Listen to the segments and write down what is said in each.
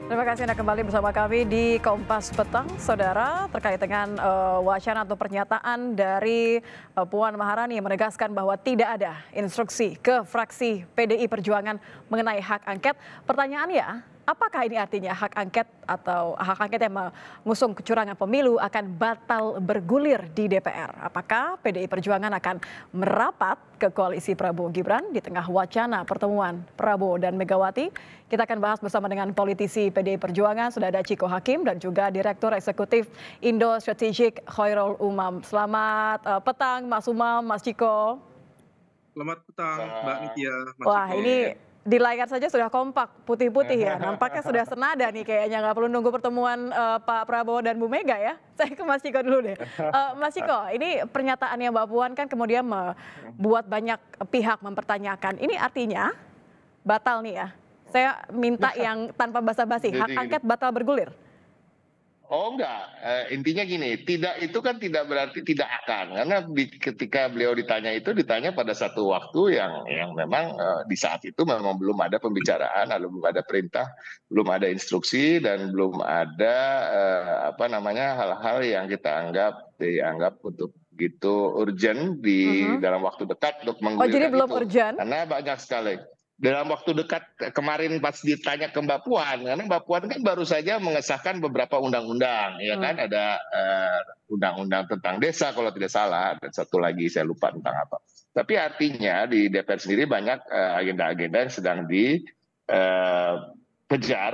Terima kasih Anda kembali bersama kami di Kompas Petang, Saudara, terkait dengan wacana atau pernyataan dari Puan Maharani yang menegaskan bahwa tidak ada instruksi ke fraksi PDI Perjuangan mengenai hak angket. Pertanyaannya, apakah ini artinya hak angket atau hak angket yang mengusung kecurangan pemilu akan batal bergulir di DPR? Apakah PDI Perjuangan akan merapat ke koalisi Prabowo Gibran di tengah wacana pertemuan Prabowo dan Megawati? Kita akan bahas bersama dengan politisi PDI Perjuangan, sudah ada Ciko Hakim dan juga Direktur Eksekutif Indo Strategic Khairul Umam. Selamat petang Mas Umam, Mas Ciko. Selamat petang, Mbak Nitya, Mas Wah, Ciko. ini di layar saja sudah kompak, putih-putih ya. Nampaknya sudah senada nih kayaknya, nggak perlu nunggu pertemuan Pak Prabowo dan Bu Mega ya. Saya ke Mas Ciko dulu deh. Mas Ciko, ini pernyataannya Mbak Puan kan kemudian membuat banyak pihak mempertanyakan. Ini artinya batal nih ya. Saya minta yang tanpa basa-basi, hak Jadi angket batal bergulir. oh enggak, intinya gini, tidak itu kan tidak berarti tidak akan, karena ketika beliau ditanya pada satu waktu yang memang di saat itu memang belum ada pembicaraan, belum ada perintah, belum ada instruksi dan belum ada hal-hal yang kita dianggap untuk begitu urgent di dalam waktu dekat untuk Oh, jadi menggulirkan belum itu, urgent? karena banyak sekali. Dalam waktu dekat kemarin pas ditanya ke Mbak Puan, karena Mbak Puan kan baru saja mengesahkan beberapa undang-undang, ya kan, ada undang-undang tentang desa kalau tidak salah, dan satu lagi saya lupa tentang apa. Tapi artinya di DPR sendiri banyak agenda-agenda yang sedang dikejar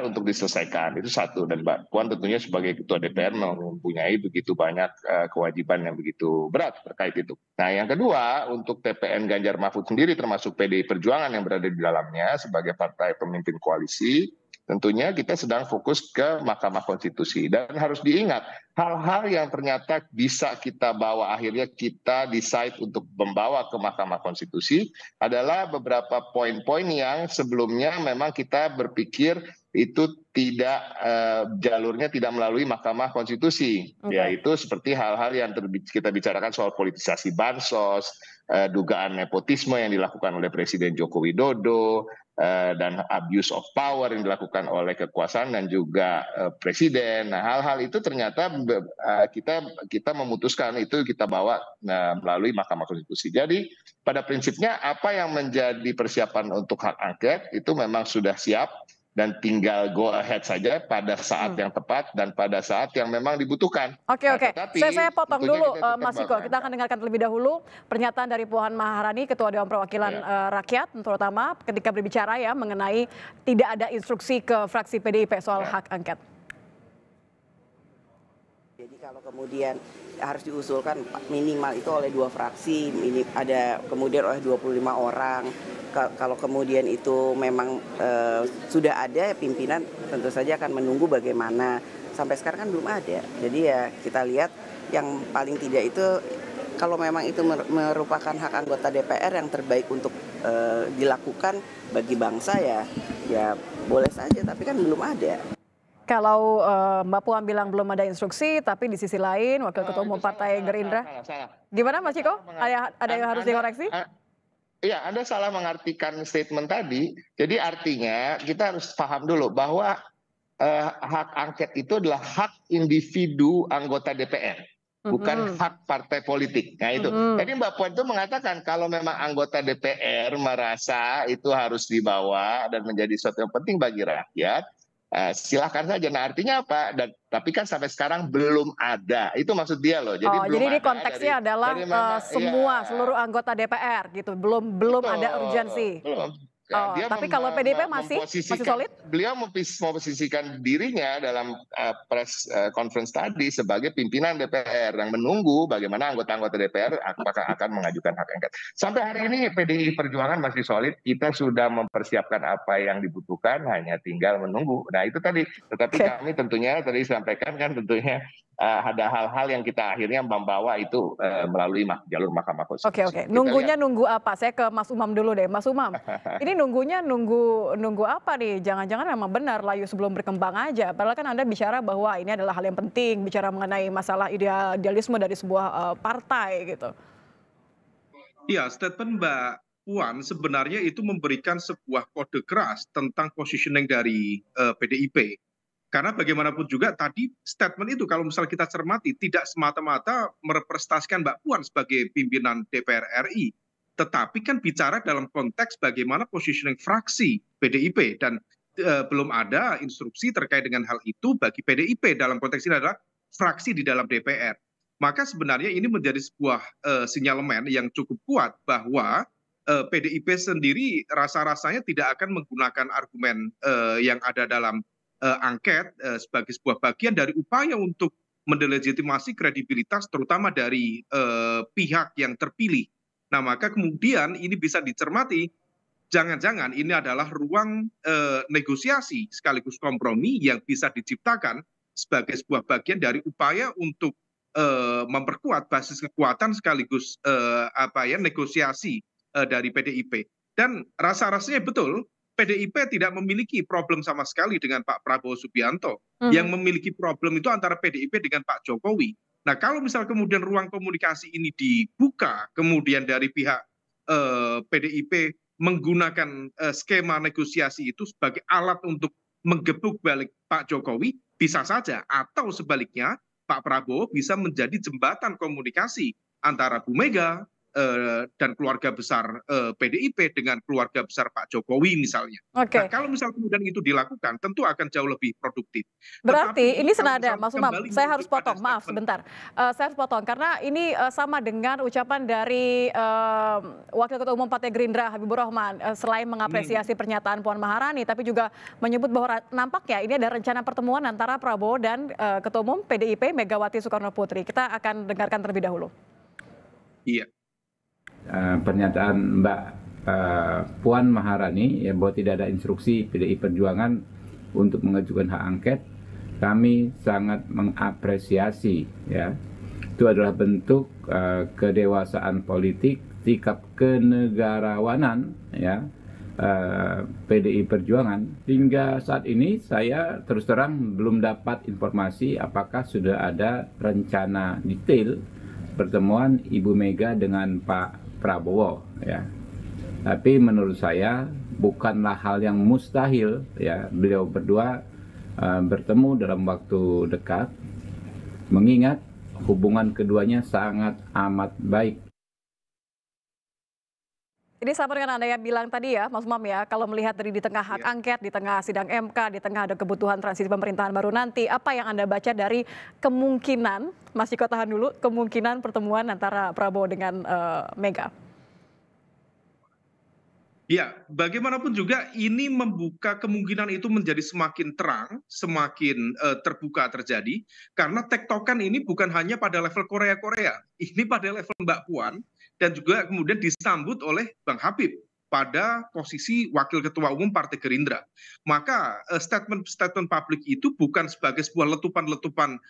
untuk diselesaikan, itu satu. Dan Mbak Puan tentunya sebagai Ketua DPR mempunyai begitu banyak kewajiban yang begitu berat terkait itu. Nah, yang kedua, untuk TPN Ganjar Mahfud sendiri termasuk PDI Perjuangan yang berada di dalamnya sebagai partai pemimpin koalisi, tentunya kita sedang fokus ke Mahkamah Konstitusi. Dan harus diingat, hal-hal yang ternyata bisa kita bawa, akhirnya kita decide untuk membawa ke Mahkamah Konstitusi adalah beberapa poin-poin yang sebelumnya memang kita berpikir itu tidak jalurnya tidak melalui Mahkamah Konstitusi, yaitu seperti hal-hal yang kita bicarakan soal politisasi bansos, dugaan nepotisme yang dilakukan oleh Presiden Joko Widodo, dan abuse of power yang dilakukan oleh kekuasaan dan juga presiden. Nah, hal-hal itu ternyata kita memutuskan itu kita bawa melalui Mahkamah Konstitusi. Jadi pada prinsipnya apa yang menjadi persiapan untuk hak angket itu memang sudah siap dan tinggal go ahead saja pada saat yang tepat dan pada saat yang memang dibutuhkan. Oke. Saya potong dulu Mas Ciko. Kita akan dengarkan terlebih dahulu pernyataan dari Puan Maharani, Ketua Dewan Perwakilan Rakyat, terutama ketika berbicara ya mengenai tidak ada instruksi ke fraksi PDIP soal hak angket. Jadi kalau kemudian harus diusulkan minimal itu oleh 2 fraksi, ada kemudian oleh 25 orang. Kalau kemudian itu memang sudah ada pimpinan, tentu saja akan menunggu bagaimana. Sampai sekarang kan belum ada. Jadi ya kita lihat yang paling tidak itu kalau memang itu merupakan hak anggota DPR yang terbaik untuk dilakukan bagi bangsa ya boleh saja. Tapi kan belum ada. Kalau Mbak Puan bilang belum ada instruksi, tapi di sisi lain Wakil Ketua Umum Partai Gerindra. Gimana Mas Ciko? Ada yang harus dikoreksi? Iya, Anda salah mengartikan statement tadi. Jadi artinya kita harus paham dulu bahwa hak angket itu adalah hak individu anggota DPR, bukan hak partai politik. Nah itu. Jadi Mbak Puan itu mengatakan kalau memang anggota DPR merasa itu harus dibawa dan menjadi sesuatu yang penting bagi rakyat, silahkan saja. Nah artinya apa? Tapi kan sampai sekarang belum ada. Itu maksud dia loh. Jadi belum jadi ini ada konteksnya adalah seluruh anggota DPR gitu. Belum ada urgensi. Belum. Tapi kalau PDIP masih solid? Beliau memposisikan dirinya dalam press conference tadi sebagai pimpinan DPR yang menunggu bagaimana anggota-anggota DPR apakah akan mengajukan hak angket. Sampai hari ini PDI Perjuangan masih solid. Kita sudah mempersiapkan apa yang dibutuhkan, hanya tinggal menunggu. Nah itu tadi. Tetapi kami tentunya tadi sampaikan kan tentunya ada hal-hal yang kita akhirnya membawa itu melalui jalur Mahkamah Konstitusi. Oke. Nunggunya nunggu apa? Saya ke Mas Umam dulu deh. Mas Umam, ini nunggunya nunggu apa nih? Jangan-jangan memang benar layu sebelum berkembang aja. Padahal kan Anda bicara bahwa ini adalah hal yang penting, bicara mengenai masalah idealisme dari sebuah partai gitu. Iya, statement Mbak Puan sebenarnya itu memberikan sebuah kode keras tentang positioning dari PDIP. Karena bagaimanapun juga tadi statement itu kalau misal kita cermati tidak semata-mata merepresentasikan Mbak Puan sebagai pimpinan DPR RI, tetapi kan bicara dalam konteks bagaimana positioning fraksi PDIP dan belum ada instruksi terkait dengan hal itu bagi PDIP dalam konteks ini adalah fraksi di dalam DPR. Maka sebenarnya ini menjadi sebuah sinyalemen yang cukup kuat bahwa PDIP sendiri rasa-rasanya tidak akan menggunakan argumen yang ada dalam angket sebagai sebuah bagian dari upaya untuk mendelegitimasi kredibilitas terutama dari pihak yang terpilih. Nah, maka kemudian ini bisa dicermati jangan-jangan ini adalah ruang negosiasi sekaligus kompromi yang bisa diciptakan sebagai sebuah bagian dari upaya untuk memperkuat basis kekuatan sekaligus negosiasi dari PDIP. Dan rasa-rasanya betul PDIP tidak memiliki problem sama sekali dengan Pak Prabowo Subianto. Yang memiliki problem itu antara PDIP dengan Pak Jokowi. Nah, kalau misal kemudian ruang komunikasi ini dibuka, kemudian dari pihak PDIP menggunakan skema negosiasi itu sebagai alat untuk menggebuk balik Pak Jokowi, bisa saja. Atau sebaliknya, Pak Prabowo bisa menjadi jembatan komunikasi antara Bu Mega dan keluarga besar PDIP dengan keluarga besar Pak Jokowi misalnya. Oke. Nah, kalau misal kemudian itu dilakukan, tentu akan jauh lebih produktif. Berarti ini senada, Mas Umam, saya harus potong, maaf sebentar. Saya harus potong, karena ini sama dengan ucapan dari Wakil Ketua Umum Partai Gerindra, Habibur Rahman, selain mengapresiasi pernyataan Puan Maharani, tapi juga menyebut bahwa nampaknya ini ada rencana pertemuan antara Prabowo dan Ketua Umum PDIP Megawati Soekarno Putri. Kita akan dengarkan terlebih dahulu. Iya. Pernyataan Mbak Puan Maharani ya, bahwa tidak ada instruksi PDI Perjuangan untuk mengajukan hak angket, kami sangat mengapresiasi ya. Itu adalah bentuk kedewasaan politik, sikap kenegarawanan ya PDI Perjuangan. Hingga saat ini saya terus terang belum dapat informasi apakah sudah ada rencana detail pertemuan Ibu Mega dengan Pak Prabowo ya. Tapi menurut saya bukanlah hal yang mustahil ya beliau berdua bertemu dalam waktu dekat, mengingat hubungan keduanya sangat amat baik. Ini sama dengan Anda yang bilang tadi ya, Mas Umam ya, kalau melihat dari di tengah hak angket, di tengah sidang MK, di tengah ada kebutuhan transisi pemerintahan baru nanti, apa yang Anda baca dari kemungkinan, Mas Ciko tahan dulu, kemungkinan pertemuan antara Prabowo dengan Mega? Ya, bagaimanapun juga ini membuka kemungkinan itu menjadi semakin terang, semakin terbuka terjadi, karena tektokan ini bukan hanya pada level Korea-Korea, ini pada level Mbak Puan, dan juga kemudian disambut oleh Bang Habib pada posisi Wakil Ketua Umum Partai Gerindra. Maka statement-statement publik itu bukan sebagai sebuah letupan-letupan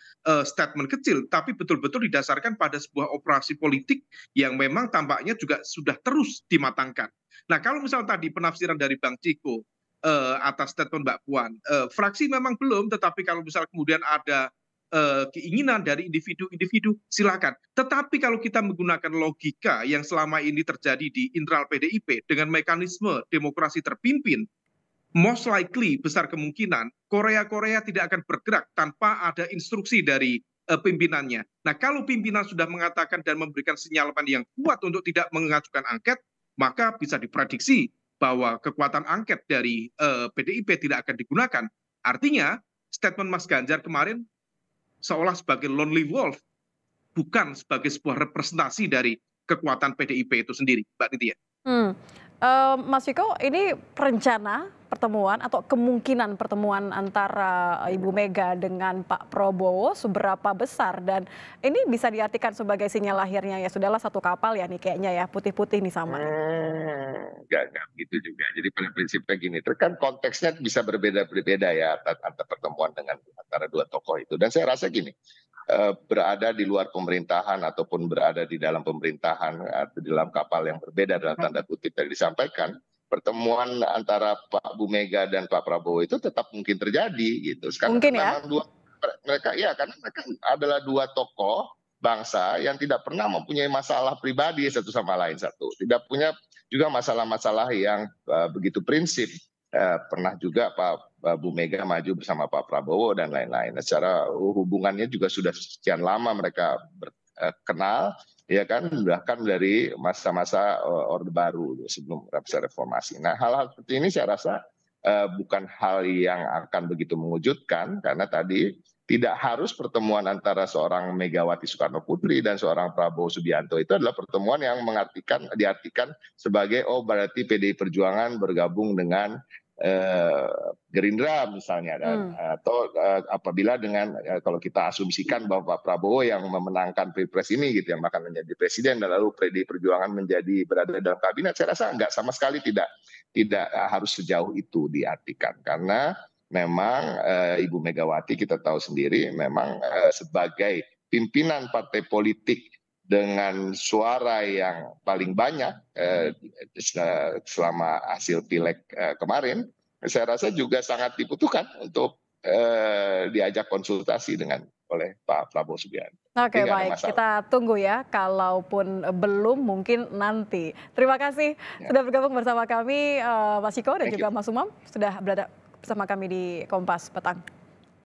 statement kecil, tapi betul-betul didasarkan pada sebuah operasi politik yang memang tampaknya juga sudah terus dimatangkan. Nah, kalau misal tadi penafsiran dari Bang Ciko atas statement Mbak Puan, fraksi memang belum, tetapi kalau misal kemudian ada keinginan dari individu-individu, silakan. Tetapi kalau kita menggunakan logika yang selama ini terjadi di internal PDIP dengan mekanisme demokrasi terpimpin, most likely besar kemungkinan Korea-Korea tidak akan bergerak tanpa ada instruksi dari pimpinannya. Nah, kalau pimpinan sudah mengatakan dan memberikan sinyalemen yang kuat untuk tidak mengajukan angket, maka bisa diprediksi bahwa kekuatan angket dari PDIP tidak akan digunakan. Artinya, statement Mas Ganjar kemarin seolah sebagai lonely wolf, bukan sebagai sebuah representasi dari kekuatan PDIP itu sendiri, Mbak Nitya. Mas Ciko, ini rencana pertemuan atau kemungkinan pertemuan antara Ibu Mega dengan Pak Prabowo seberapa besar, dan ini bisa diartikan sebagai sinyal lahirnya ya sudahlah satu kapal ya nih kayaknya ya, putih-putih nih sama. Enggak gitu juga. Jadi pada prinsipnya gini, kan konteksnya bisa berbeda-berbeda ya antara pertemuan dengan antara dua tokoh itu. Dan saya rasa gini, berada di luar pemerintahan ataupun berada di dalam pemerintahan atau di dalam kapal yang berbeda dalam tanda kutip yang disampaikan, pertemuan antara Pak Bu Mega dan Pak Prabowo itu tetap mungkin terjadi gitu. Sekarang mungkin ya? Karena mereka adalah dua tokoh bangsa yang tidak pernah mempunyai masalah pribadi satu sama lain, tidak punya juga masalah-masalah yang begitu prinsip. Pernah juga Pak Bu Mega maju bersama Pak Prabowo dan lain-lain. Secara hubungannya juga sudah sekian lama mereka kenal, ya kan, bahkan dari masa-masa Orde Baru sebelum reformasi. Nah, hal-hal seperti ini saya rasa bukan hal yang akan begitu mengejutkan, karena tadi tidak harus pertemuan antara seorang Megawati Soekarno Putri dan seorang Prabowo Subianto itu adalah pertemuan yang diartikan sebagai berarti PDI Perjuangan bergabung dengan Gerindra misalnya, atau apabila dengan kalau kita asumsikan bahwa Pak Prabowo yang memenangkan Pilpres ini gitu, yang akan menjadi presiden dan lalu PDI Perjuangan berada dalam kabinet, saya rasa enggak, sama sekali tidak harus sejauh itu diartikan, karena memang Ibu Megawati kita tahu sendiri memang sebagai pimpinan partai politik dengan suara yang paling banyak selama hasil pileg kemarin, saya rasa juga sangat dibutuhkan untuk diajak konsultasi oleh Pak Prabowo Subianto. Oke, baik, kita tunggu ya, kalaupun belum mungkin nanti. Terima kasih sudah bergabung bersama kami Mas Ciko dan juga Mas Umam, sudah berada bersama kami di Kompas Petang.